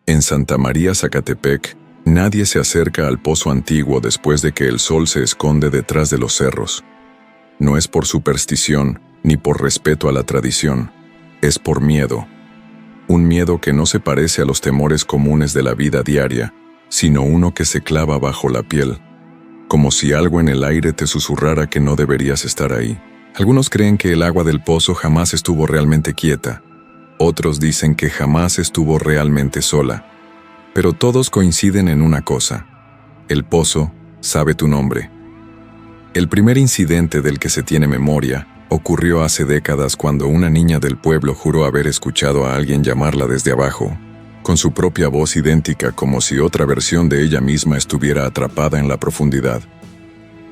En Santa María, Zacatepec, nadie se acerca al pozo antiguo después de que el sol se esconde detrás de los cerros. No es por superstición ni por respeto a la tradición, es por miedo. Un miedo que no se parece a los temores comunes de la vida diaria, sino uno que se clava bajo la piel, como si algo en el aire te susurrara que no deberías estar ahí. Algunos creen que el agua del pozo jamás estuvo realmente quieta. Otros dicen que jamás estuvo realmente sola. Pero todos coinciden en una cosa: el pozo sabe tu nombre. El primer incidente del que se tiene memoria ocurrió hace décadas cuando una niña del pueblo juró haber escuchado a alguien llamarla desde abajo, con su propia voz idéntica, como si otra versión de ella misma estuviera atrapada en la profundidad.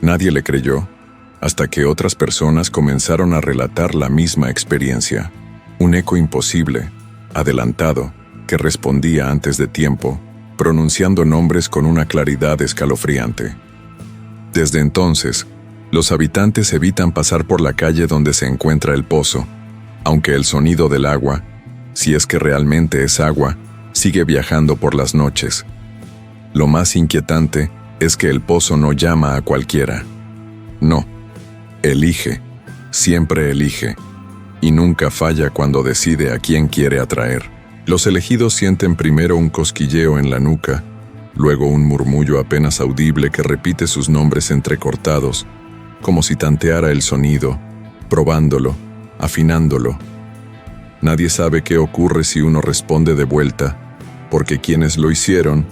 Nadie le creyó, hasta que otras personas comenzaron a relatar la misma experiencia. Un eco imposible, adelantado, que respondía antes de tiempo, pronunciando nombres con una claridad escalofriante. Desde entonces, los habitantes evitan pasar por la calle donde se encuentra el pozo, aunque el sonido del agua, si es que realmente es agua, sigue viajando por las noches. Lo más inquietante es que el pozo no llama a cualquiera. No, elige, siempre elige, y nunca falla cuando decide a quién quiere atraer. Los elegidos sienten primero un cosquilleo en la nuca, luego un murmullo apenas audible que repite sus nombres entrecortados, como si tanteara el sonido, probándolo, afinándolo. Nadie sabe qué ocurre si uno responde de vuelta, porque quienes lo hicieron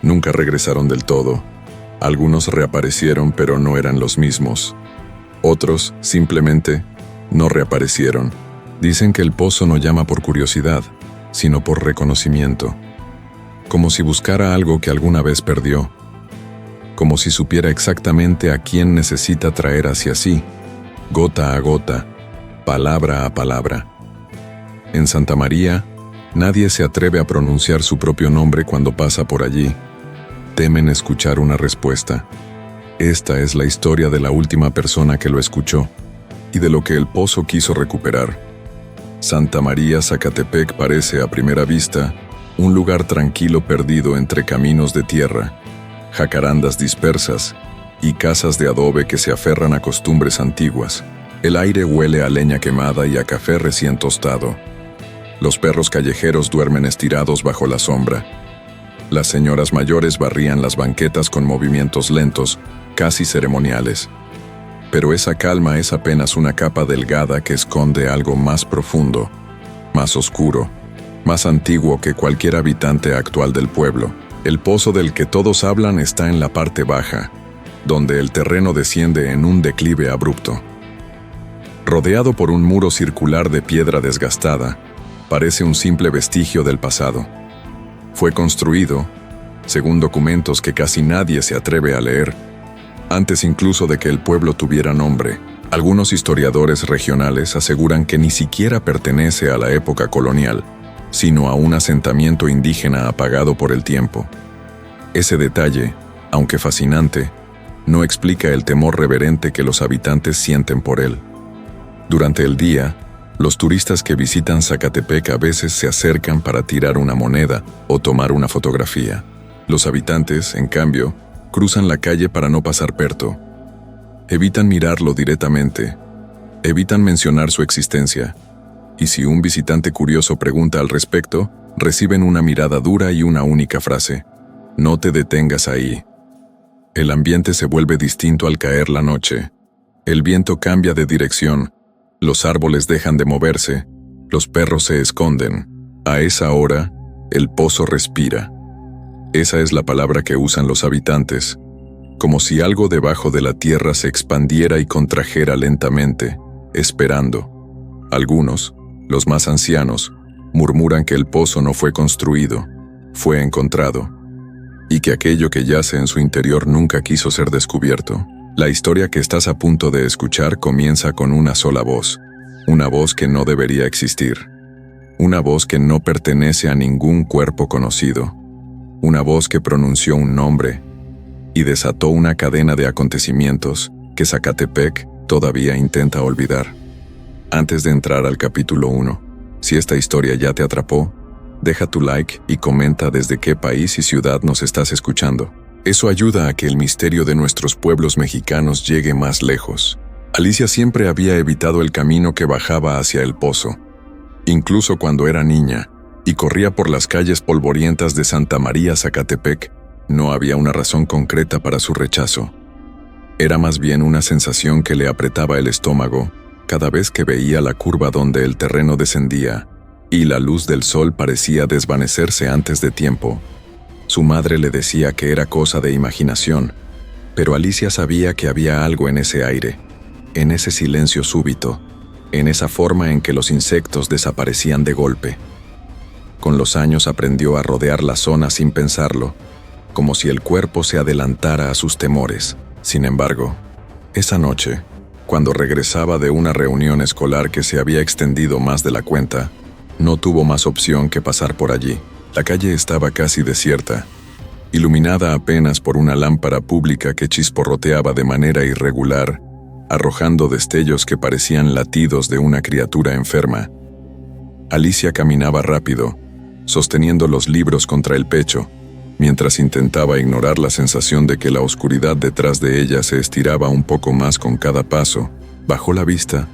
nunca regresaron del todo. Algunos reaparecieron, pero no eran los mismos. Otros, simplemente, no reaparecieron. Dicen que el pozo no llama por curiosidad, sino por reconocimiento. Como si buscara algo que alguna vez perdió. Como si supiera exactamente a quién necesita traer hacia sí, gota a gota, palabra a palabra. En Santa María, nadie se atreve a pronunciar su propio nombre cuando pasa por allí. Temen escuchar una respuesta. Esta es la historia de la última persona que lo escuchó y de lo que el pozo quiso recuperar. Santa María, Zacatepec parece, a primera vista, un lugar tranquilo perdido entre caminos de tierra, jacarandas dispersas y casas de adobe que se aferran a costumbres antiguas. El aire huele a leña quemada y a café recién tostado. Los perros callejeros duermen estirados bajo la sombra. Las señoras mayores barrían las banquetas con movimientos lentos, casi ceremoniales. Pero esa calma es apenas una capa delgada que esconde algo más profundo, más oscuro, más antiguo que cualquier habitante actual del pueblo. El pozo del que todos hablan está en la parte baja, donde el terreno desciende en un declive abrupto. Rodeado por un muro circular de piedra desgastada, parece un simple vestigio del pasado. Fue construido, según documentos que casi nadie se atreve a leer, antes incluso de que el pueblo tuviera nombre. Algunos historiadores regionales aseguran que ni siquiera pertenece a la época colonial, sino a un asentamiento indígena apagado por el tiempo. Ese detalle, aunque fascinante, no explica el temor reverente que los habitantes sienten por él. Durante el día, los turistas que visitan Zacatepec a veces se acercan para tirar una moneda o tomar una fotografía. Los habitantes, en cambio, cruzan la calle para no pasar perto. Evitan mirarlo directamente, evitan mencionar su existencia, y si un visitante curioso pregunta al respecto, reciben una mirada dura y una única frase: no te detengas ahí. El ambiente se vuelve distinto al caer la noche. El viento cambia de dirección, los árboles dejan de moverse, los perros se esconden. A esa hora, el pozo respira. Esa es la palabra que usan los habitantes, como si algo debajo de la tierra se expandiera y contrajera lentamente, esperando. Algunos, los más ancianos, murmuran que el pozo no fue construido, fue encontrado, y que aquello que yace en su interior nunca quiso ser descubierto. La historia que estás a punto de escuchar comienza con una sola voz, una voz que no debería existir, una voz que no pertenece a ningún cuerpo conocido, una voz que pronunció un nombre y desató una cadena de acontecimientos que Zacatepec todavía intenta olvidar. Antes de entrar al capítulo 1, si esta historia ya te atrapó, Deja tu like y comenta desde qué país y ciudad nos estás escuchando. Eso ayuda a que el misterio de nuestros pueblos mexicanos llegue más lejos. Alicia siempre había evitado el camino que bajaba hacia el pozo, incluso cuando era niña, y corría por las calles polvorientas de Santa María, Zacatepec. No había una razón concreta para su rechazo. Era más bien una sensación que le apretaba el estómago cada vez que veía la curva donde el terreno descendía y la luz del sol parecía desvanecerse antes de tiempo. Su madre le decía que era cosa de imaginación, pero Alicia sabía que había algo en ese aire, en ese silencio súbito, en esa forma en que los insectos desaparecían de golpe. Con los años aprendió a rodear la zona sin pensarlo, como si el cuerpo se adelantara a sus temores. Sin embargo, esa noche, cuando regresaba de una reunión escolar que se había extendido más de la cuenta, no tuvo más opción que pasar por allí. La calle estaba casi desierta, iluminada apenas por una lámpara pública que chisporroteaba de manera irregular, arrojando destellos que parecían latidos de una criatura enferma. Alicia caminaba rápido, sosteniendo los libros contra el pecho, mientras intentaba ignorar la sensación de que la oscuridad detrás de ella se estiraba un poco más con cada paso. Bajó la vista,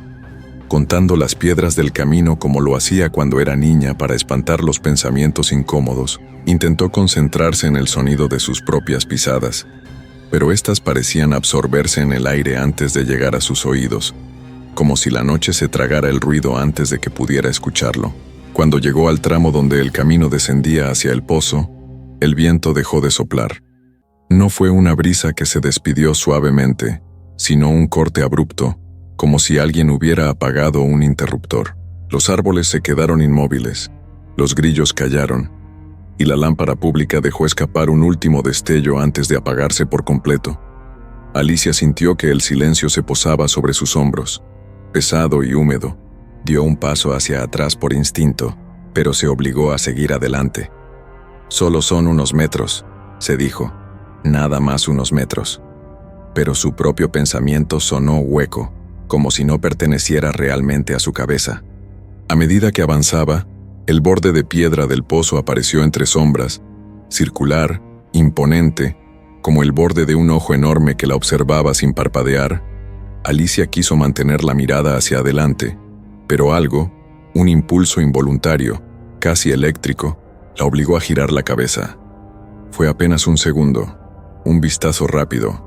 contando las piedras del camino como lo hacía cuando era niña para espantar los pensamientos incómodos. Intentó concentrarse en el sonido de sus propias pisadas, pero éstas parecían absorberse en el aire antes de llegar a sus oídos, como si la noche se tragara el ruido antes de que pudiera escucharlo. Cuando llegó al tramo donde el camino descendía hacia el pozo, el viento dejó de soplar. No fue una brisa que se despidió suavemente, sino un corte abrupto, como si alguien hubiera apagado un interruptor. Los árboles se quedaron inmóviles, los grillos callaron, y la lámpara pública dejó escapar un último destello antes de apagarse por completo. Alicia sintió que el silencio se posaba sobre sus hombros, pesado y húmedo. Dio un paso hacia atrás por instinto, pero se obligó a seguir adelante. «Solo son unos metros», se dijo, «nada más unos metros». Pero su propio pensamiento sonó hueco, como si no perteneciera realmente a su cabeza. A medida que avanzaba, el borde de piedra del pozo apareció entre sombras, circular, imponente, como el borde de un ojo enorme que la observaba sin parpadear. Alicia quiso mantener la mirada hacia adelante, pero algo, un impulso involuntario, casi eléctrico, la obligó a girar la cabeza. Fue apenas un segundo, un vistazo rápido,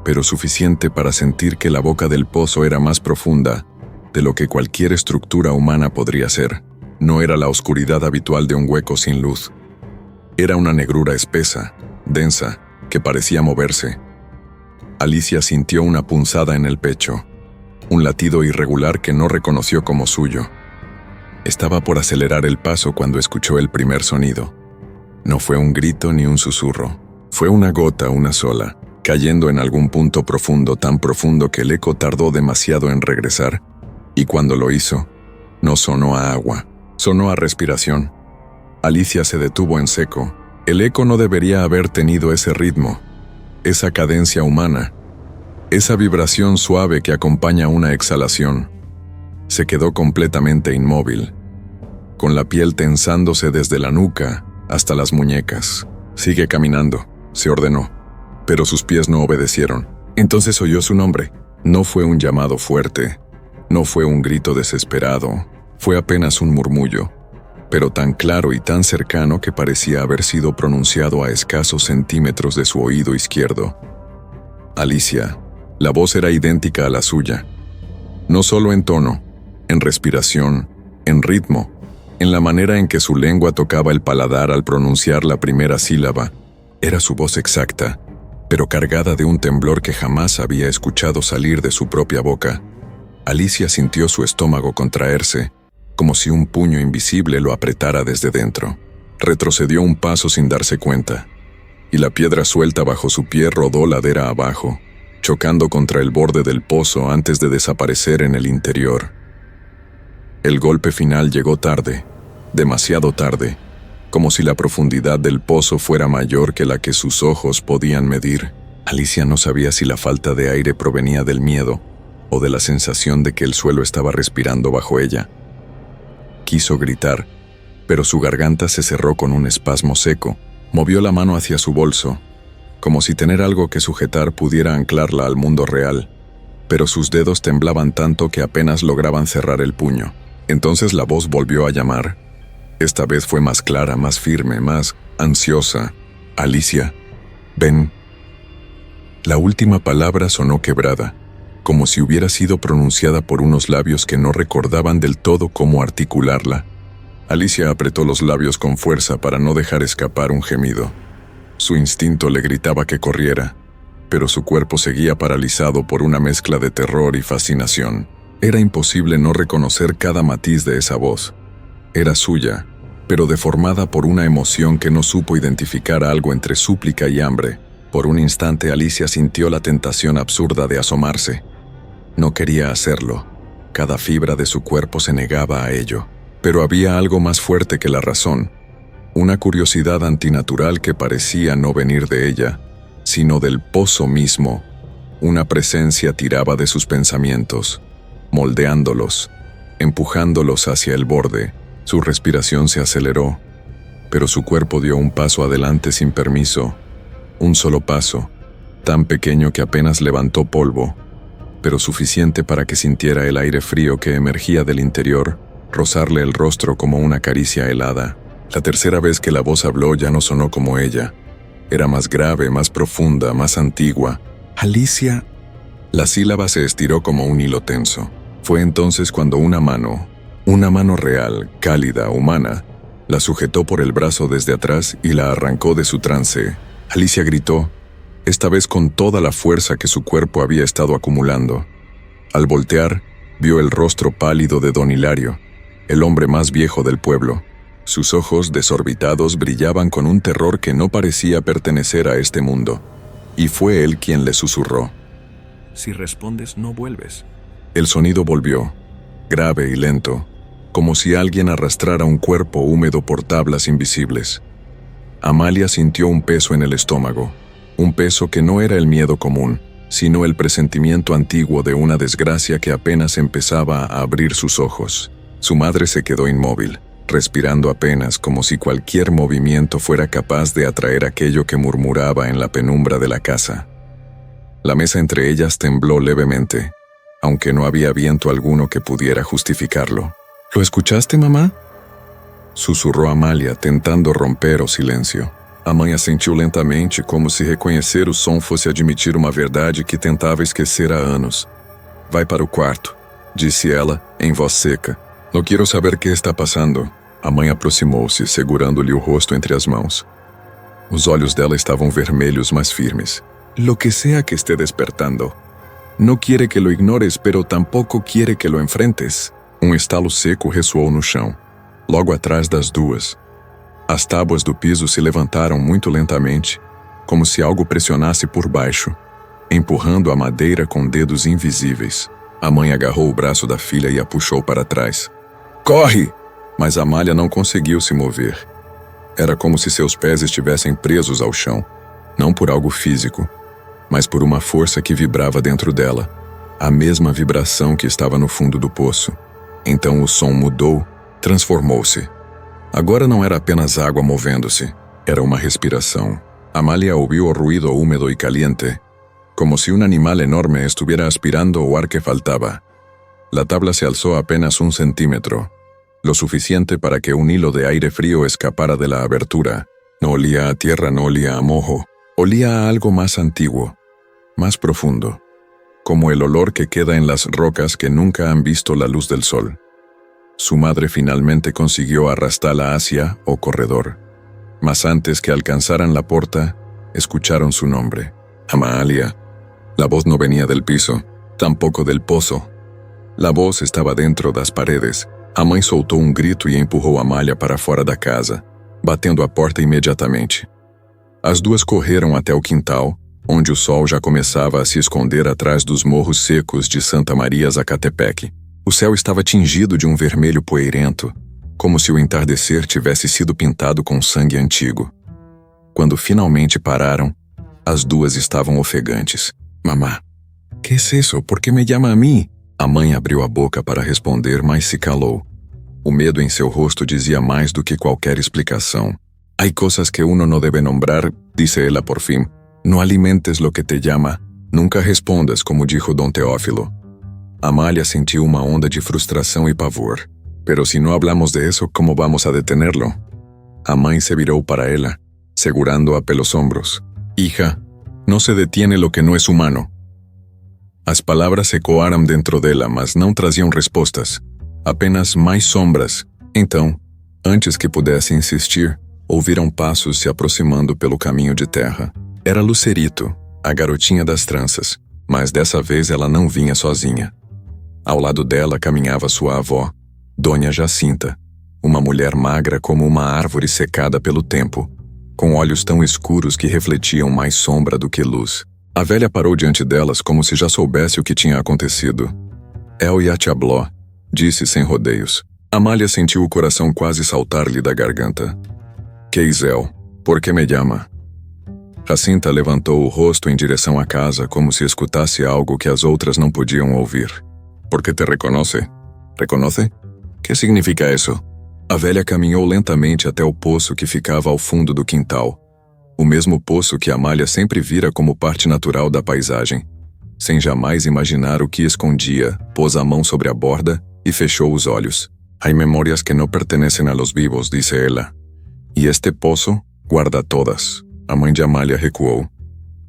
pero suficiente para sentir que la boca del pozo era más profunda de lo que cualquier estructura humana podría ser. No era la oscuridad habitual de un hueco sin luz. Era una negrura espesa, densa, que parecía moverse. Alicia sintió una punzada en el pecho, un latido irregular que no reconoció como suyo. Estaba por acelerar el paso cuando escuchó el primer sonido. No fue un grito ni un susurro. Fue una gota, una sola, cayendo en algún punto profundo, tan profundo que el eco tardó demasiado en regresar, y cuando lo hizo, no sonó a agua, sonó a respiración. Alicia se detuvo en seco. El eco no debería haber tenido ese ritmo, esa cadencia humana, esa vibración suave que acompaña una exhalación. Se quedó completamente inmóvil, con la piel tensándose desde la nuca hasta las muñecas. «Sigue caminando», se ordenó, pero sus pies no obedecieron. Entonces oyó su nombre. No fue un llamado fuerte, no fue un grito desesperado, fue apenas un murmullo, pero tan claro y tan cercano que parecía haber sido pronunciado a escasos centímetros de su oído izquierdo. «Alicia». La voz era idéntica a la suya, no solo en tono, en respiración, en ritmo, en la manera en que su lengua tocaba el paladar al pronunciar la primera sílaba. Era su voz exacta, pero cargada de un temblor que jamás había escuchado salir de su propia boca. Alicia sintió su estómago contraerse, como si un puño invisible lo apretara desde dentro. Retrocedió un paso sin darse cuenta, y la piedra suelta bajo su pie rodó ladera abajo, chocando contra el borde del pozo antes de desaparecer en el interior. El golpe final llegó tarde, demasiado tarde, como si la profundidad del pozo fuera mayor que la que sus ojos podían medir. Alicia no sabía si la falta de aire provenía del miedo o de la sensación de que el suelo estaba respirando bajo ella. Quiso gritar, pero su garganta se cerró con un espasmo seco. Movió la mano hacia su bolso, como si tener algo que sujetar pudiera anclarla al mundo real, pero sus dedos temblaban tanto que apenas lograban cerrar el puño. Entonces la voz volvió a llamar. Esta vez fue más clara, más firme, más ansiosa. «Alicia, ven». La última palabra sonó quebrada, como si hubiera sido pronunciada por unos labios que no recordaban del todo cómo articularla. Alicia apretó los labios con fuerza para no dejar escapar un gemido. Su instinto le gritaba que corriera, pero su cuerpo seguía paralizado por una mezcla de terror y fascinación. Era imposible no reconocer cada matiz de esa voz. Era suya, pero deformada por una emoción que no supo identificar algo entre súplica y hambre. Por un instante Alicia sintió la tentación absurda de asomarse. No quería hacerlo. Cada fibra de su cuerpo se negaba a ello. Pero había algo más fuerte que la razón. Una curiosidad antinatural que parecía no venir de ella, sino del pozo mismo. Una presencia tiraba de sus pensamientos, moldeándolos, empujándolos hacia el borde. Su respiración se aceleró, pero su cuerpo dio un paso adelante sin permiso. Un solo paso, tan pequeño que apenas levantó polvo, pero suficiente para que sintiera el aire frío que emergía del interior, rozarle el rostro como una caricia helada. La tercera vez que la voz habló ya no sonó como ella. Era más grave, más profunda, más antigua. «Alicia». La sílaba se estiró como un hilo tenso. Fue entonces cuando una mano real, cálida, humana, la sujetó por el brazo desde atrás y la arrancó de su trance. Alicia gritó, esta vez con toda la fuerza que su cuerpo había estado acumulando. Al voltear, vio el rostro pálido de don Hilario, el hombre más viejo del pueblo. Sus ojos desorbitados brillaban con un terror que no parecía pertenecer a este mundo. Y fue él quien le susurró. «Si respondes, no vuelves». El sonido volvió, grave y lento, como si alguien arrastrara un cuerpo húmedo por tablas invisibles. Amalia sintió un peso en el estómago, un peso que no era el miedo común, sino el presentimiento antiguo de una desgracia que apenas empezaba a abrir sus ojos. Su madre se quedó inmóvil, respirando apenas como si cualquier movimiento fuera capaz de atraer aquello que murmuraba en la penumbra de la casa. La mesa entre ellas tembló levemente, aunque no había viento alguno que pudiera justificarlo. «¿Lo escuchaste, mamá?», susurrou Amalia, tentando romper o silêncio. A mãe assentiu lentamente, como se reconhecer o som fosse admitir uma verdade que tentava esquecer há anos. «Vai para o quarto», disse ela, em voz seca. «Não quero saber que está passando». A mãe aproximou-se, segurando-lhe o rosto entre as mãos. Os olhos dela estavam vermelhos, mas firmes. «Lo que sea que esté despertando. No quiere que lo ignores, pero tampoco quiere que lo enfrentes». Um estalo seco ressoou no chão, logo atrás das duas. As tábuas do piso se levantaram muito lentamente, como se algo pressionasse por baixo, empurrando a madeira com dedos invisíveis. A mãe agarrou o braço da filha e a puxou para trás. «Corre!» Mas Amália não conseguiu se mover. Era como se seus pés estivessem presos ao chão, não por algo físico, mas por uma força que vibrava dentro dela, a mesma vibração que estava no fundo do poço. Então o som mudou, transformou-se. Agora não era apenas água movendo-se, era uma respiração. Amalia ouviu o ruído húmedo y caliente, como si un animal enorme estuviera aspirando o ar que faltaba. La tabla se alzó apenas 1 centímetro, lo suficiente para que un hilo de aire frío escapara de la abertura. No olía a tierra, no olía a mojo, olía a algo más antiguo, más profundo, como el olor que queda en las rocas que nunca han visto la luz del sol. Su madre finalmente consiguió arrastrarla hacia o corredor, mas antes que alcanzaran la puerta, escucharon su nombre. Amalia. La voz no venía del piso, tampoco del pozo. La voz estaba dentro das paredes. A mãe soltou um grito e empurrou Amalia para fora da casa, batendo a porta imediatamente. As duas correram até o quintal, onde o sol já começava a se esconder atrás dos morros secos de Santa Maria Zacatepec. O céu estava tingido de um vermelho poeirento, como se o entardecer tivesse sido pintado com sangue antigo. Quando finalmente pararam, as duas estavam ofegantes. «Mamá, ¿qué es eso? ¿Por qué me llama a mí?» A mãe abriu a boca para responder, mas se calou. O medo em seu rosto dizia mais do que qualquer explicação. Hay cosas que uno no debe nombrar, disse ela por fim. No alimentes lo que te llama. Nunca respondas, como dijo Dom Teófilo. Amália sentiu uma onda de frustração e pavor. Pero si no hablamos de eso, ¿cómo vamos a detenerlo? A mãe se virou para ela, segurando-a pelos ombros. Hija, no se detiene lo que no es humano. As palavras ecoaram dentro dela, mas não traziam respostas. Apenas mais sombras. Então, antes que pudesse insistir, ouviram passos se aproximando pelo caminho de terra. Era Lucerito, a garotinha das tranças, mas dessa vez ela não vinha sozinha. Ao lado dela caminhava sua avó, Dona Jacinta, uma mulher magra como uma árvore secada pelo tempo, com olhos tão escuros que refletiam mais sombra do que luz. A velha parou diante delas como se já soubesse o que tinha acontecido. El ya te habló, disse sem rodeios. Amália sentiu o coração quase saltar-lhe da garganta. Que es él? Por que me llama? Jacinta levantou o rosto em direção à casa como se escutasse algo que as outras não podiam ouvir. Porque te reconoce? Reconoce? Que significa isso? A velha caminhou lentamente até o poço que ficava ao fundo do quintal. O mesmo poço que Amália sempre vira como parte natural da paisagem. Sem jamais imaginar o que escondia, pôs a mão sobre a borda e fechou os olhos. Hay memórias que não pertenecem a los vivos, disse ela. E este poço guarda todas. A mãe de Amália recuou.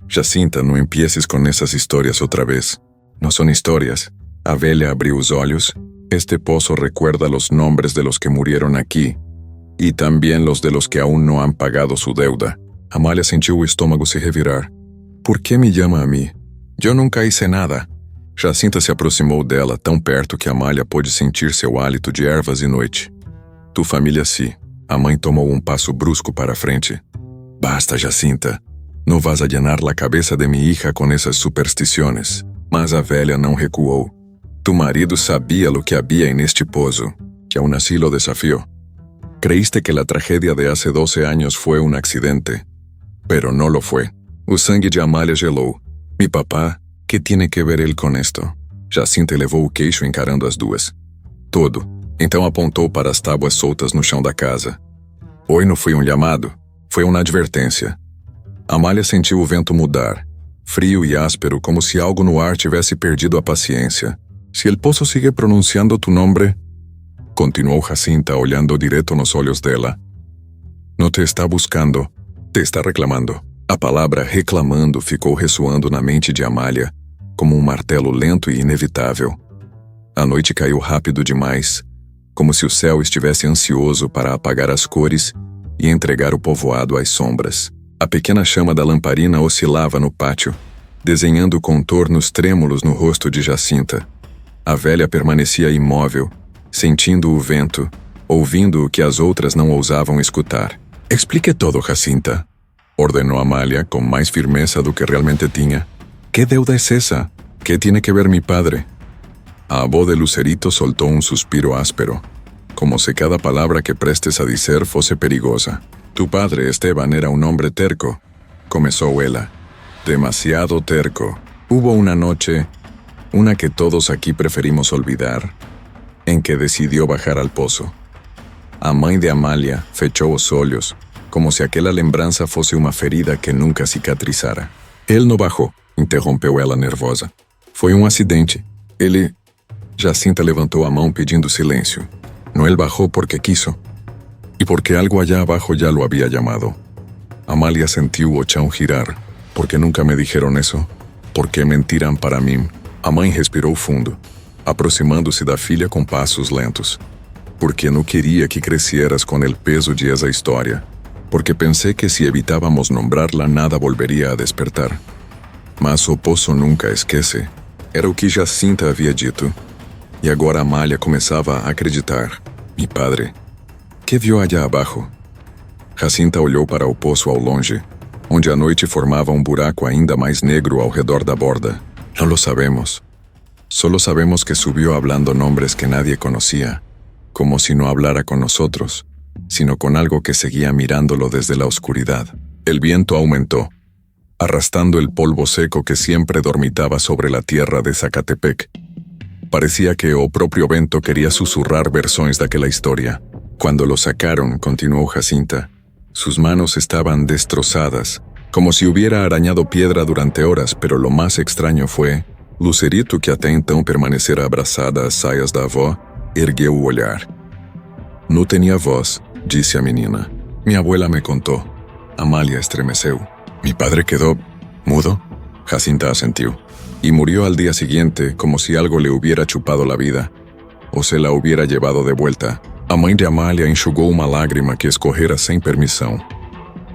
Jacinta, não empieces com essas histórias outra vez. Não são histórias. A velha abriu os olhos. Este pozo recuerda los nombres de los que murieron aquí, y también los de los que aún no han pagado su deuda. Amália sentiu o estômago se revirar. Por que me llama a mim? Eu nunca hice nada. Jacinta se aproximou dela tão perto que Amália pôde sentir seu hálito de ervas e noite. Tu família sí. A mãe tomou um passo brusco para a frente. Basta, Jacinta. Não vas a llenar la cabeza de mi hija con esas supersticiones. Mas a velha não recuou. Tu marido sabía lo que había en este pozo, que aún así lo desafió. Creíste que la tragedia de hace 12 años fue un accidente, pero no lo fue. O sangue de Amália gelou. Mi papá, que tiene que ver ele com esto? Jacinta elevou o queixo encarando as duas. Todo. Então apontou para as tábuas soltas no chão da casa. Hoje não foi um chamado, foi uma advertência. Amália sentiu o vento mudar, frio e áspero, como se algo no ar tivesse perdido a paciência. Si el pozo sigue pronunciando tu nombre, continuou Jacinta olhando direto nos olhos dela. No te está buscando, te está reclamando. A palavra reclamando ficou ressoando na mente de Amália, como um martelo lento e inevitável. A noite caiu rápido demais, como se o céu estivesse ansioso para apagar as cores e entregar o povoado às sombras. A pequena chama da lamparina oscilava no pátio, desenhando contornos trêmulos no rosto de Jacinta. A velha permanecia imóvel, sentindo o vento, ouvindo o que as outras não ousavam escutar. Explique todo, Jacinta, ordenou Amália com mais firmeza do que realmente tinha. Que deuda es esa? Que tiene que ver mi padre? A avó de Lucerito soltou um suspiro áspero, como se cada palavra que prestes a dizer fosse perigosa. Tu padre, Esteban, era un hombre terco, comenzó ella. Demasiado terco. Hubo una noche, una que todos aquí preferimos olvidar, en que decidió bajar al pozo. A mãe de Amália fechou os olhos, como se aquela lembrança fosse uma ferida que nunca cicatrizara. Ele não bajou, interrompeu ela nervosa. Foi um acidente. Ele... Jacinta levantou a mão pedindo silêncio. No él bajó porque quiso, y porque algo allá abajo ya lo había llamado. Amália sentiu o chão girar. ¿Por qué nunca me dijeron eso? ¿Por qué mentiram para mim? A mãe respirou fundo, aproximando-se da filha com passos lentos. Porque não queria que crescieras com el peso de esa história. Porque pensé que si evitábamos nombrarla nada volvería a despertar. Mas o poço nunca esquece. Era o que Jacinta havia dito. E agora Amália começava a acreditar. Mi padre. Que viu allá abaixo? Jacinta olhou para o poço ao longe, onde a noite formava um buraco ainda mais negro ao redor da borda. No lo sabemos. Solo sabemos que subió hablando nombres que nadie conocía, como si no hablara con nosotros, sino con algo que seguía mirándolo desde la oscuridad. El viento aumentó, arrastrando el polvo seco que siempre dormitaba sobre la tierra de Zacatepec. Parecía que o próprio vento quería susurrar versões daquela historia. Cuando lo sacaron, continuó Jacinta, sus manos estaban destrozadas, como si hubiera arañado piedra durante horas, pero lo más extraño fue, Lucerito, que até então permanecera abraçada às saias da avó, ergueu o olhar. Não tinha voz, disse a menina. Minha abuela me contou. Amália estremeceu. Mi padre quedó mudo. Jacinta asentiu. Y murió al día siguiente como si algo le hubiera chupado la vida, o se la hubiera llevado de vuelta. A mãe de Amália enxugou uma lágrima que escorrera sem permissão.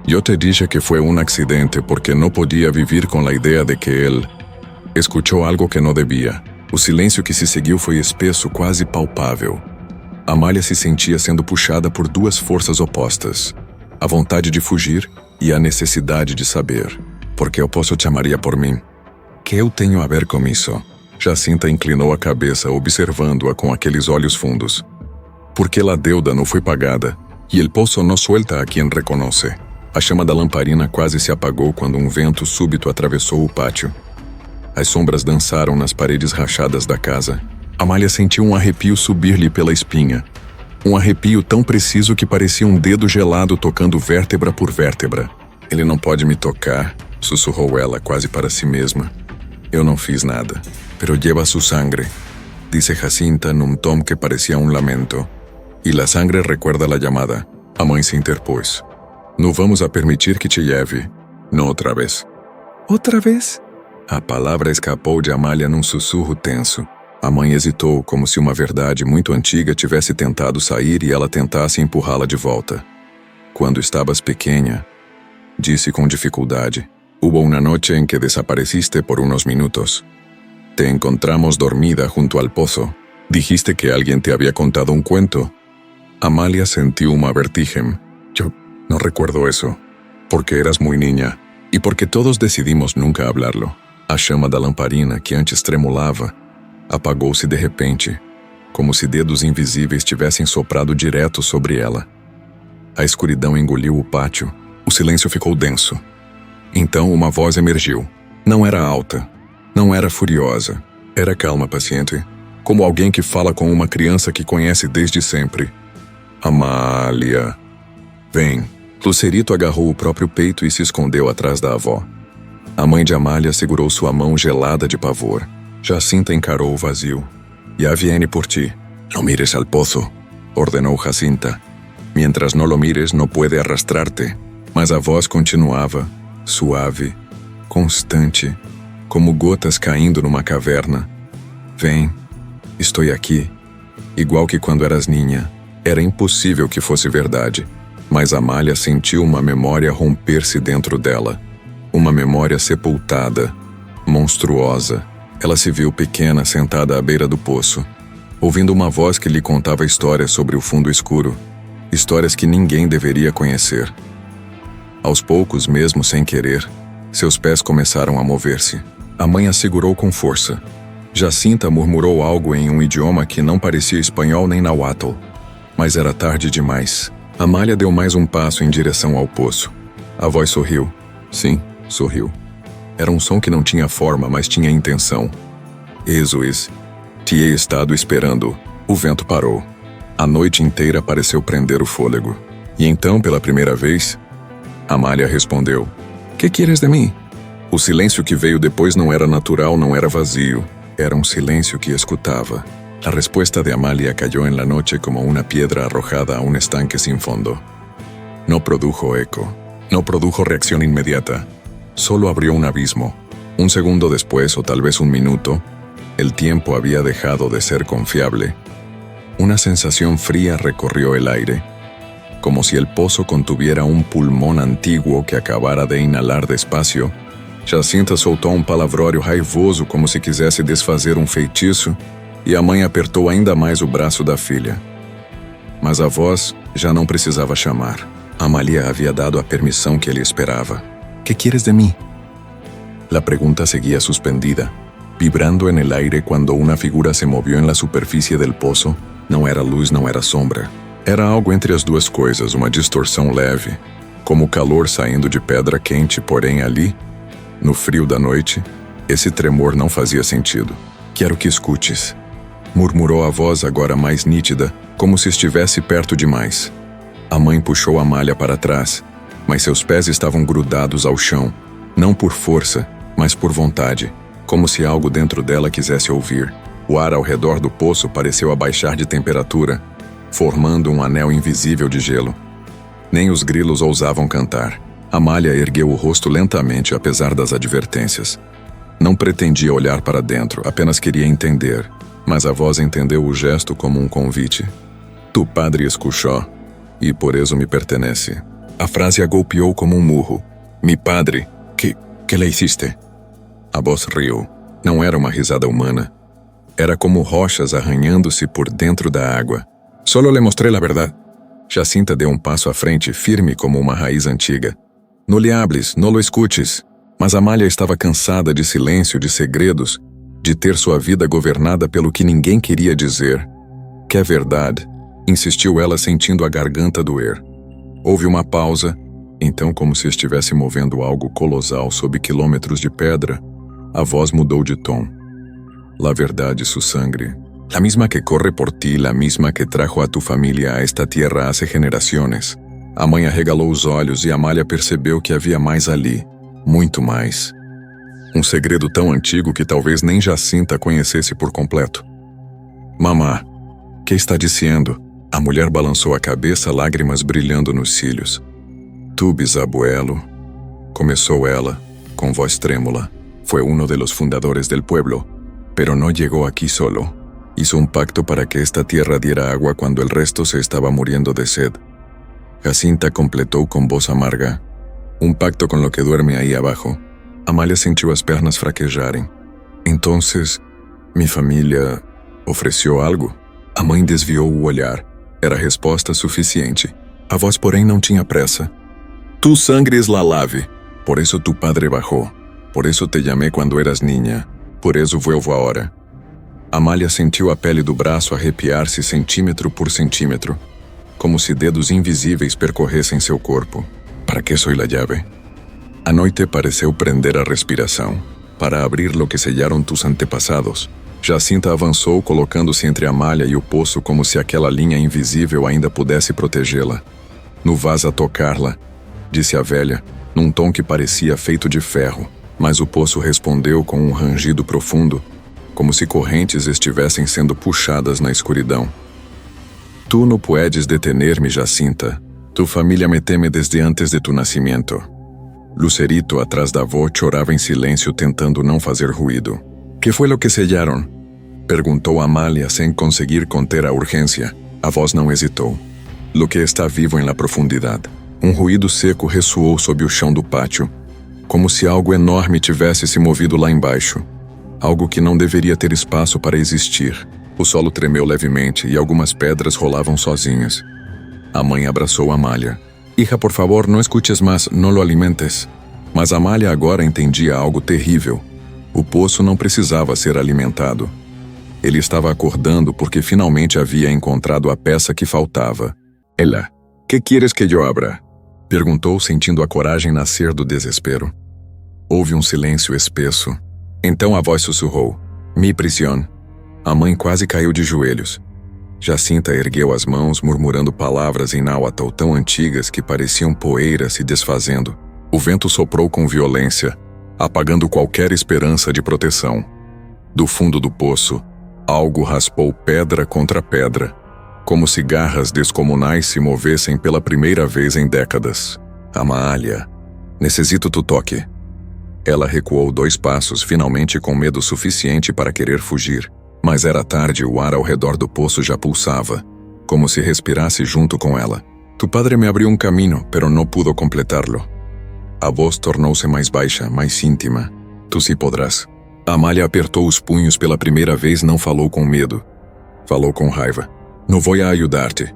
Eu te dije que foi um acidente porque não podia vivir com a ideia de que ele escuchou algo que não devia. O silêncio que se seguiu foi espesso, quase palpável. Amália se sentia sendo puxada por duas forças opostas, a vontade de fugir e a necessidade de saber. Porque eu posso te amaria por mim? Que eu tenho a ver com isso? Jacinta inclinou a cabeça, observando-a com aqueles olhos fundos. Porque la deuda não foi pagada, e el poço não suelta a quem reconoce. A chama da lamparina quase se apagou quando um vento súbito atravessou o pátio. As sombras dançaram nas paredes rachadas da casa. Amália sentiu um arrepio subir-lhe pela espinha. Um arrepio tão preciso que parecia um dedo gelado tocando vértebra por vértebra. Ele não pode me tocar, sussurrou ela quase para si mesma. Eu não fiz nada, pero lleva su sangre, disse Jacinta num tom que parecia um lamento. E la sangre recuerda la llamada. A mãe se interpôs. Não vamos a permitir que te lleve. Não outra vez. Outra vez? A palavra escapou de Amália num sussurro tenso. A mãe hesitou, como se uma verdade muito antiga tivesse tentado sair e ela tentasse empurrá-la de volta. Quando estavas pequena, disse com dificuldade. Hubo una noche en que desapareciste por unos minutos. Te encontramos dormida junto al pozo. Dijiste que alguien te había contado un cuento. Amália sentiu uma vertigem. Yo no recuerdo eso, porque eras muy niña, y porque todos decidimos nunca hablarlo. A chama da lamparina, que antes tremulava, apagou-se de repente, como se dedos invisíveis tivessem soprado direto sobre ela. A escuridão engoliu o pátio. O silêncio ficou denso. Então uma voz emergiu. Não era alta, não era furiosa. Era calma, paciente, como alguém que fala com uma criança que conhece desde sempre. Amália. Vem. Lucerito agarrou o próprio peito e se escondeu atrás da avó. A mãe de Amália segurou sua mão gelada de pavor. Jacinta encarou o vazio. Ya viene por ti. No mires al pozo, ordenou Jacinta. Mientras no lo mires, no puede arrastrarte. Mas a voz continuava, suave, constante, como gotas caindo numa caverna. Vem, estou aqui. Igual que quando eras niña. Era impossível que fosse verdade, mas Amália sentiu uma memória romper-se dentro dela. Uma memória sepultada, monstruosa. Ela se viu pequena sentada à beira do poço, ouvindo uma voz que lhe contava histórias sobre o fundo escuro, histórias que ninguém deveria conhecer. Aos poucos, mesmo sem querer, seus pés começaram a mover-se. A mãe a segurou com força. Jacinta murmurou algo em um idioma que não parecia espanhol nem náhuatl. Mas era tarde demais. Amália deu mais um passo em direção ao poço. A voz sorriu. Sim, sorriu. Era um som que não tinha forma, mas tinha intenção. Esuis. Tinha estado esperando. O vento parou. A noite inteira pareceu prender o fôlego. E então, pela primeira vez, Amália respondeu. Que queres de mim? O silêncio que veio depois não era natural, não era vazio. Era um silêncio que escutava. La respuesta de Amália cayó en la noche como una piedra arrojada a un estanque sin fondo. No produjo eco, no produjo reacción inmediata, solo abrió un abismo. Un segundo después, o tal vez un minuto, el tiempo había dejado de ser confiable. Una sensación fría recorrió el aire, como si el pozo contuviera un pulmón antiguo que acabara de inhalar despacio. Jacinta soltou um palavrório raivoso como se quisesse desfazer um feitiço, e a mãe apertou ainda mais o braço da filha. Mas a voz já não precisava chamar. Amália havia dado a permissão que ele esperava. ¿Qué quieres de mí? La pregunta seguía suspendida, vibrando en el aire cuando una figura se movió en la superfície del pozo. Não era luz, não era sombra. Era algo entre as duas coisas, uma distorção leve, como o calor saindo de pedra quente, porém ali, no frio da noite, esse tremor não fazia sentido. Quero que escutes. murmurou a voz agora mais nítida, como se estivesse perto demais. A mãe puxou Amália para trás, mas seus pés estavam grudados ao chão, não por força, mas por vontade, como se algo dentro dela quisesse ouvir. O ar ao redor do poço pareceu abaixar de temperatura, formando um anel invisível de gelo. Nem os grilos ousavam cantar. Amália ergueu o rosto lentamente, apesar das advertências. Não pretendia olhar para dentro, apenas queria entender. Mas a voz entendeu o gesto como um convite. Tu padre escuchó, e por isso me pertenece. A frase a golpeou como um murro. Mi padre, que le hiciste? A voz riu. Não era uma risada humana. Era como rochas arranhando-se por dentro da água. Solo le mostré la verdad. Jacinta deu um passo à frente, firme como uma raiz antiga. No le hables, no lo escutes. Mas Amália estava cansada de silêncio, de segredos, de ter sua vida governada pelo que ninguém queria dizer. Que é verdade, insistiu ela, sentindo a garganta doer. Houve uma pausa, então, como se estivesse movendo algo colossal sob quilômetros de pedra, a voz mudou de tom. La verdade, su sangre. La misma que corre por ti, la misma que trajo a tu familia a esta tierra hace generaciones. A mãe arregalou os olhos e Amália percebeu que havia mais ali. Muito mais. Um segredo tão antigo que talvez nem Jacinta conhecesse por completo. Mamá, que está dizendo? A mulher balançou a cabeça, lágrimas brilhando nos cílios. Tu, bisabuelo, começou ela, com voz trêmula. Foi uno de los fundadores del pueblo, pero no llegó aquí solo. Hizo un pacto para que esta tierra diera agua cuando el resto se estaba muriendo de sed. Jacinta completou com voz amarga. Um pacto com lo que duerme aí abaixo. Amália sentiu as pernas fraquejarem. Entonces, mi família ofereceu algo? A mãe desviou o olhar. Era resposta suficiente. A voz, porém, não tinha pressa. Tu sangre es la lave. Por eso tu padre bajó. Por eso te llamé quando eras niña. Por eso vuelvo ahora. Amália sentiu a pele do braço arrepiar-se centímetro por centímetro, como se dedos invisíveis percorressem seu corpo. Para que soy la llave? A noite pareceu prender a respiração, para abrir lo que sellaram tus antepassados. Jacinta avançou, colocando-se entre Amália e o poço como se aquela linha invisível ainda pudesse protegê-la. No vas a tocar-la, disse a velha, num tom que parecia feito de ferro, mas o poço respondeu com um rangido profundo, como se correntes estivessem sendo puxadas na escuridão. Tu no puedes detener-me, Jacinta. Tu família me teme desde antes de tu nascimento. Lucerito, atrás da avó, chorava em silêncio, tentando não fazer ruído. Que foi lo que sellaram? Perguntou Amália, sem conseguir conter a urgência. A voz não hesitou. Lo que está vivo em la profundidade. Um ruído seco ressoou sob o chão do pátio, como se algo enorme tivesse se movido lá embaixo. Algo que não deveria ter espaço para existir. O solo tremeu levemente e algumas pedras rolavam sozinhas. A mãe abraçou Amália. Hija, por favor, não escutes mais, não lo alimentes. Mas Amália agora entendia algo terrível. O poço não precisava ser alimentado. Ele estava acordando porque finalmente havia encontrado a peça que faltava. Ela, que quieres que eu abra? Perguntou, sentindo a coragem nascer do desespero. Houve um silêncio espesso. Então a voz sussurrou. Mi prisión. A mãe quase caiu de joelhos. Jacinta ergueu as mãos, murmurando palavras em náhuatl tão antigas que pareciam poeira se desfazendo. O vento soprou com violência, apagando qualquer esperança de proteção. Do fundo do poço, algo raspou pedra contra pedra, como se garras descomunais se movessem pela primeira vez em décadas. Amália, necessito tu toque. Ela recuou 2 passos, finalmente com medo suficiente para querer fugir. Mas era tarde e o ar ao redor do poço já pulsava, como se respirasse junto com ela. Tu padre me abriu um caminho, pero não pudo completarlo. A voz tornou-se mais baixa, mais íntima. Tu sí podrás. Amália apertou os punhos pela primeira vez, não falou com medo. Falou com raiva. Não vou a ajudar-te.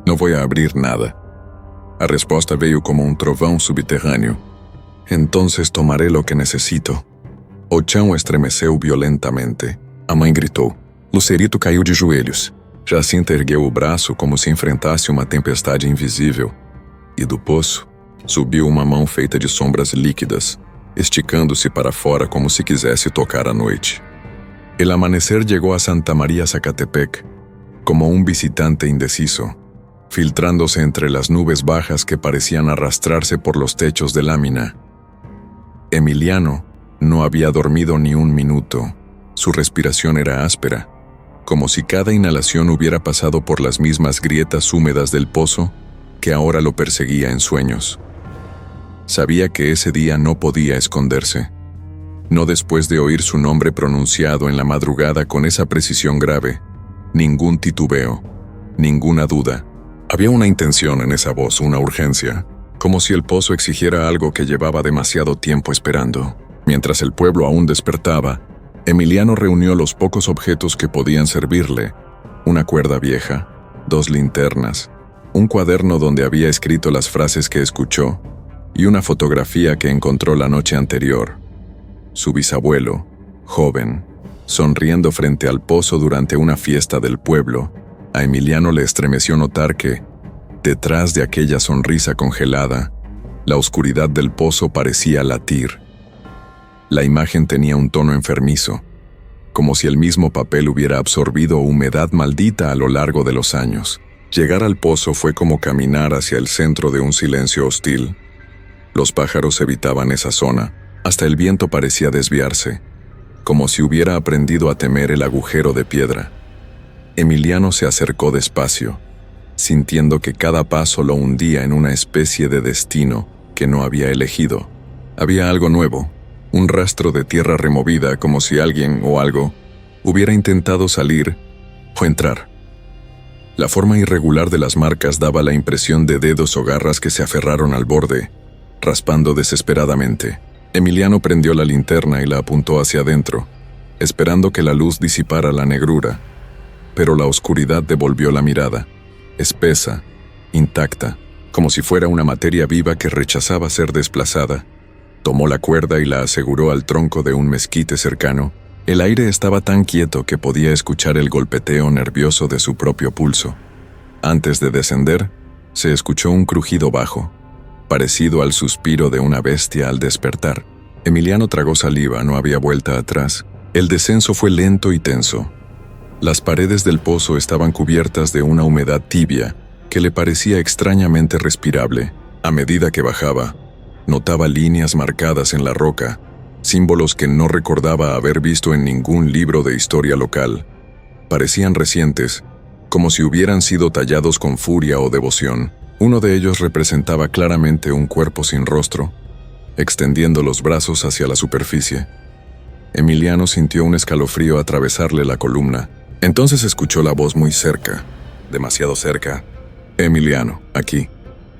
Não vou a abrir nada. A resposta veio como um trovão subterrâneo. Entonces tomaré lo que necesito. O chão estremeceu violentamente. A mãe gritou. Lucerito caiu de joelhos. Jacinta ergueu o braço como se enfrentasse uma tempestade invisível. E do poço, subiu uma mão feita de sombras líquidas, esticando-se para fora como se quisesse tocar a noite. El amanecer llegó a Santa María Zacatepec, como un visitante indeciso, filtrándose entre las nubes bajas que parecían arrastrarse por los techos de lámina. Emiliano no había dormido ni un minuto. Su respiración era áspera, como si cada inhalación hubiera pasado por las mismas grietas húmedas del pozo que ahora lo perseguía en sueños. Sabía que ese día no podía esconderse. No después de oír su nombre pronunciado en la madrugada con esa precisión grave. Ningún titubeo, ninguna duda. Había una intención en esa voz, una urgencia, como si el pozo exigiera algo que llevaba demasiado tiempo esperando. Mientras el pueblo aún despertaba, Emiliano reunió los pocos objetos que podían servirle: una cuerda vieja, 2 linternas, un cuaderno donde había escrito las frases que escuchó y una fotografía que encontró la noche anterior. Su bisabuelo, joven, sonriendo frente al pozo durante una fiesta del pueblo. A Emiliano le estremeció notar que, detrás de aquella sonrisa congelada, la oscuridad del pozo parecía latir. La imagen tenía un tono enfermizo, como si el mismo papel hubiera absorbido humedad maldita a lo largo de los años. Llegar al pozo fue como caminar hacia el centro de un silencio hostil. Los pájaros evitaban esa zona, hasta el viento parecía desviarse, como si hubiera aprendido a temer el agujero de piedra. Emiliano se acercó despacio, sintiendo que cada paso lo hundía en una especie de destino que no había elegido. Había algo nuevo, un rastro de tierra removida, como si alguien o algo hubiera intentado salir o entrar. La forma irregular de las marcas daba la impresión de dedos o garras que se aferraron al borde, raspando desesperadamente. Emiliano prendió la linterna y la apuntó hacia adentro, esperando que la luz disipara la negrura. Pero la oscuridad devolvió la mirada, espesa, intacta, como si fuera una materia viva que rechazaba ser desplazada. Tomó la cuerda y la aseguró al tronco de un mezquite cercano. El aire estaba tan quieto que podía escuchar el golpeteo nervioso de su propio pulso. Antes de descender, se escuchó un crujido bajo, parecido al suspiro de una bestia al despertar. Emiliano tragó saliva, no había vuelta atrás. El descenso fue lento y tenso. Las paredes del pozo estaban cubiertas de una humedad tibia que le parecía extrañamente respirable. A medida que bajaba, notaba líneas marcadas en la roca, símbolos que no recordaba haber visto en ningún libro de historia local. Parecían recientes, como si hubieran sido tallados con furia o devoción. Uno de ellos representaba claramente un cuerpo sin rostro, extendiendo los brazos hacia la superficie. Emiliano sintió un escalofrío atravesarle la columna. Entonces escuchó la voz muy cerca, demasiado cerca. «Emiliano, aquí».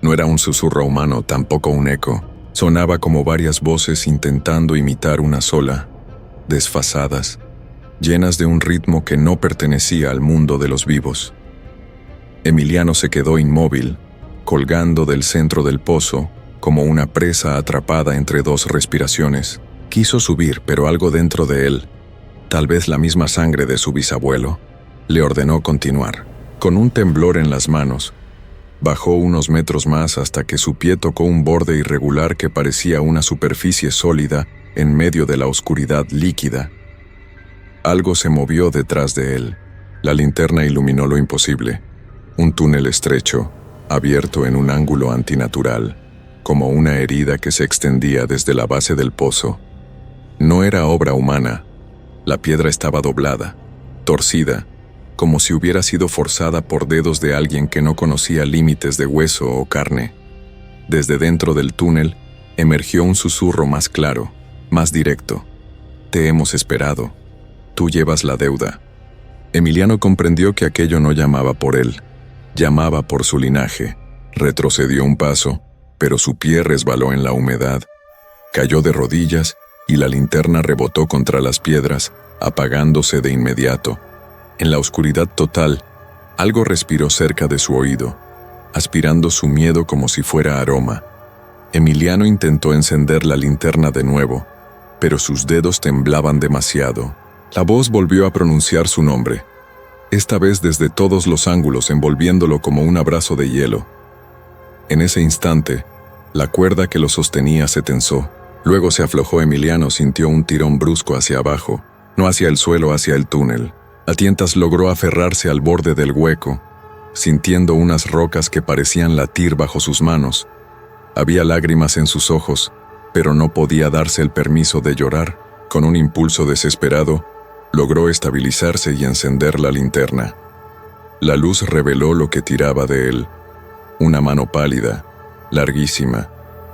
No era un susurro humano, tampoco un eco. Sonaba como varias voces intentando imitar una sola, desfasadas, llenas de un ritmo que no pertenecía al mundo de los vivos. Emiliano se quedó inmóvil, colgando del centro del pozo, como una presa atrapada entre 2 respiraciones. Quiso subir, pero algo dentro de él, tal vez la misma sangre de su bisabuelo, le ordenó continuar. Con un temblor en las manos, bajó unos metros más hasta que su pie tocó un borde irregular que parecía una superficie sólida en medio de la oscuridad líquida. Algo se movió detrás de él. La linterna iluminó lo imposible. Un túnel estrecho, abierto en un ángulo antinatural, como una herida que se extendía desde la base del pozo. No era obra humana. La piedra estaba doblada, torcida, como si hubiera sido forzada por dedos de alguien que no conocía límites de hueso o carne. Desde dentro del túnel emergió un susurro más claro, más directo. «Te hemos esperado. Tú llevas la deuda». Emiliano comprendió que aquello no llamaba por él, llamaba por su linaje. Retrocedió un paso, pero su pie resbaló en la humedad. Cayó de rodillas y la linterna rebotó contra las piedras, apagándose de inmediato. En la oscuridad total, algo respiró cerca de su oído, aspirando su miedo como si fuera aroma. Emiliano intentó encender la linterna de nuevo, pero sus dedos temblaban demasiado. La voz volvió a pronunciar su nombre, esta vez desde todos los ángulos, envolviéndolo como un abrazo de hielo. En ese instante, la cuerda que lo sostenía se tensó. Luego se aflojó. Emiliano sintió un tirón brusco hacia abajo, no hacia el suelo, hacia el túnel. A tientas logró aferrarse al borde del hueco, sintiendo unas rocas que parecían latir bajo sus manos. Había lágrimas en sus ojos, pero no podía darse el permiso de llorar. Con un impulso desesperado, logró estabilizarse y encender la linterna. La luz reveló lo que tiraba de él: una mano pálida, larguísima,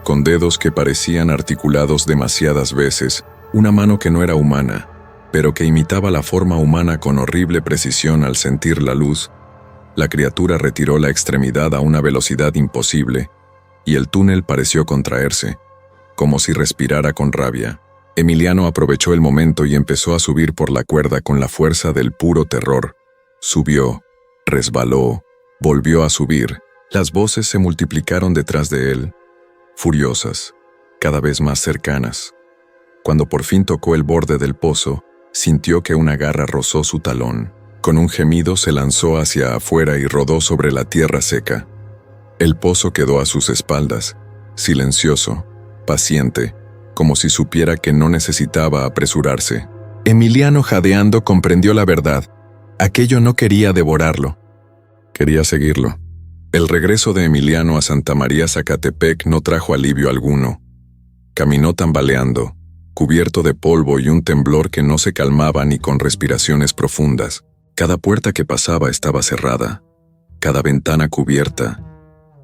con dedos que parecían articulados demasiadas veces, una mano que no era humana, pero que imitaba la forma humana con horrible precisión. Al sentir la luz, la criatura retiró la extremidad a una velocidad imposible, y el túnel pareció contraerse, como si respirara con rabia. Emiliano aprovechó el momento y empezó a subir por la cuerda con la fuerza del puro terror. Subió, resbaló, volvió a subir. Las voces se multiplicaron detrás de él, furiosas, cada vez más cercanas. Cuando por fin tocó el borde del pozo, sintió que una garra rozó su talón. Con un gemido se lanzó hacia afuera y rodó sobre la tierra seca. El pozo quedó a sus espaldas, silencioso, paciente, como si supiera que no necesitaba apresurarse. Emiliano, jadeando, comprendió la verdad. Aquello no quería devorarlo. Quería seguirlo. El regreso de Emiliano a Santa María Zacatepec no trajo alivio alguno. Caminó tambaleando, cubierto de polvo y un temblor que no se calmaba ni con respiraciones profundas. Cada puerta que pasaba estaba cerrada, cada ventana cubierta,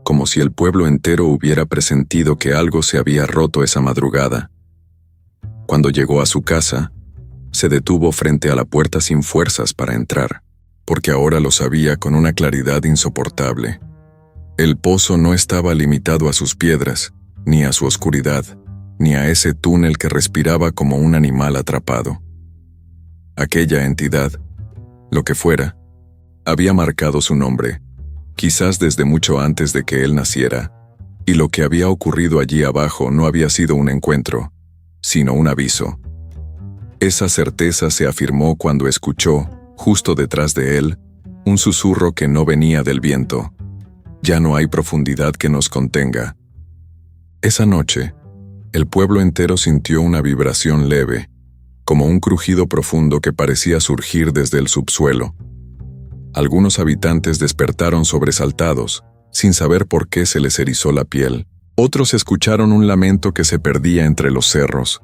como si el pueblo entero hubiera presentido que algo se había roto esa madrugada. Cuando llegó a su casa, se detuvo frente a la puerta sin fuerzas para entrar, porque ahora lo sabía con una claridad insoportable. El pozo no estaba limitado a sus piedras, ni a su oscuridad, ni a ese túnel que respiraba como un animal atrapado. Aquella entidad, lo que fuera, había marcado su nombre, quizás desde mucho antes de que él naciera, y lo que había ocurrido allí abajo no había sido un encuentro, sino un aviso. Esa certeza se afirmó cuando escuchó, justo detrás de él, un susurro que no venía del viento. Ya no hay profundidad que nos contenga. Esa noche, el pueblo entero sintió una vibración leve, como un crujido profundo que parecía surgir desde el subsuelo. Algunos habitantes despertaron sobresaltados, sin saber por qué se les erizó la piel. Otros escucharon un lamento que se perdía entre los cerros,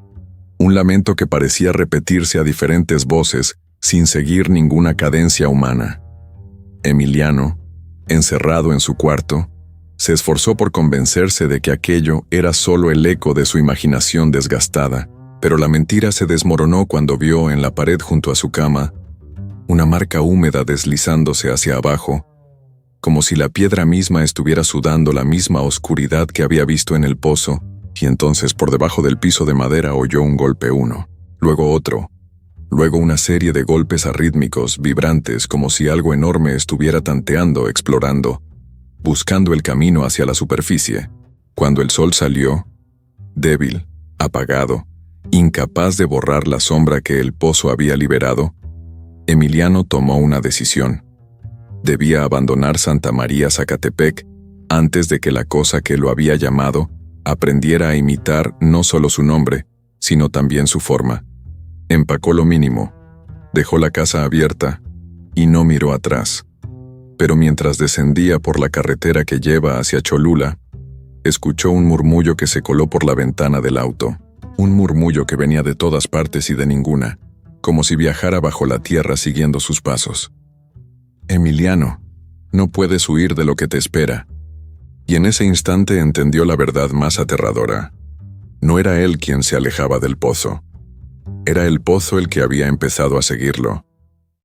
un lamento que parecía repetirse a diferentes voces, sin seguir ninguna cadencia humana. Emiliano, encerrado en su cuarto, se esforzó por convencerse de que aquello era solo el eco de su imaginación desgastada, pero la mentira se desmoronó cuando vio en la pared junto a su cama una marca húmeda deslizándose hacia abajo, como si la piedra misma estuviera sudando la misma oscuridad que había visto en el pozo, y entonces por debajo del piso de madera oyó un golpe, uno, luego otro, luego una serie de golpes arrítmicos, vibrantes, como si algo enorme estuviera tanteando, explorando, buscando el camino hacia la superficie. Cuando el sol salió, débil, apagado, incapaz de borrar la sombra que el pozo había liberado, Emiliano tomó una decisión. Debía abandonar Santa María Zacatepec antes de que la cosa que lo había llamado aprendiera a imitar no solo su nombre, sino también su forma. Empacó lo mínimo, dejó la casa abierta y no miró atrás. Pero mientras descendía por la carretera que lleva hacia Cholula, escuchó un murmullo que se coló por la ventana del auto. Un murmullo que venía de todas partes y de ninguna, como si viajara bajo la tierra siguiendo sus pasos. Emiliano, no puedes huir de lo que te espera. Y en ese instante entendió la verdad más aterradora. No era él quien se alejaba del pozo. Era el pozo el que había empezado a seguirlo.